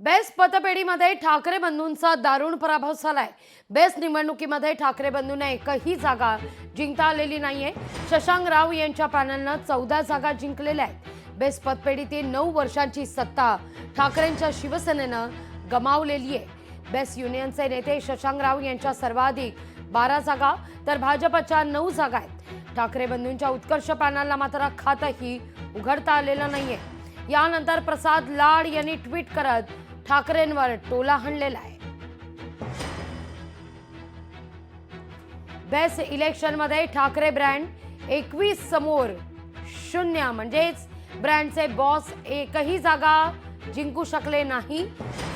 Best पतपेढीमध्ये Thackeray बंधूंचा दारुण पराभव झालाय। बेस्ट निवडणुकीमध्ये ठाकरे बंधूंना एकही जागा जिंकता आलेली नाहीये। शशांक राव यांच्या पॅनलनं 14 जागा जिंकलेल्या आहेत। बेस्ट पतपेढीतील 9 वर्षांची सत्ता ठाकरेंच्या शिवसेनेनं गमावलेली आहे। बेस्ट युनियनचे नेते शशांक राव यांच्या सर्वाधिक 12 जागा तर भाजपच्या 9 जागा आहेत। ठाकरे बंधूंच्या उत्कर्ष पॅनलला मात्र खातही उघडता आलेलं नाहीये। यानंतर प्रसाद लाड यांनी ट्विट करत ठाकरेंवर टोला हाणलेला आहे। बेस्ट इलेक्शनमध्ये ठाकरे ब्रँड 21 समोर 0 म्हणजेच ब्रँडचे बॉस एकही जागा जिंकू शकले नाही,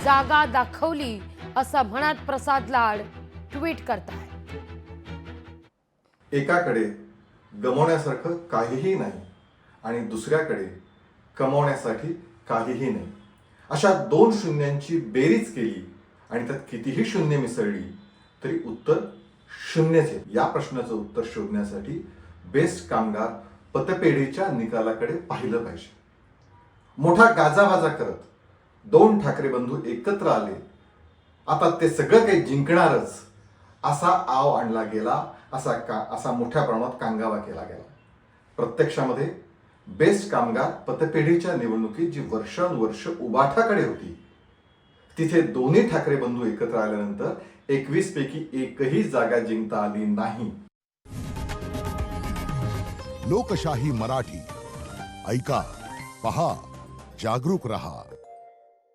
जागा दाखवली असं म्हणत प्रसाद लाड ट्विट करतायत। एकाकडे गमावण्यासारखं काहीही नाही आणि दुसऱ्याकडे कमावण्यासाठी काहीही नाही, अशा दोन शून्यांची बेरीज केली आणि त्यात कितीही शून्य मिसळली तरी उत्तर शून्यच आहे। या प्रश्नाचं उत्तर शोधण्यासाठी बेस्ट कामगार पतपेढीच्या निकालाकडे पाहिलं पाहिजे। मोठा गाजावाजा करत दोन ठाकरे बंधू एकत्र आले, आता ते सगळं काही जिंकणारच असा आव आणला गेला, असा मोठ्या प्रमाणात कांगावा केला गेला। प्रत्यक्षामध्ये बेस्ट कामगार पतपेढीच्या निवडणुकीत जी वर्षानुवर्ष उबाठाकडे होती, तिथे दोन्ही ठाकरे बंधू एकत्र आल्यानंतर 21 पैकी एकही जागा जिंकता आली नाही। लोकशाही मराठी ऐका, पहा, जागरूक रहा।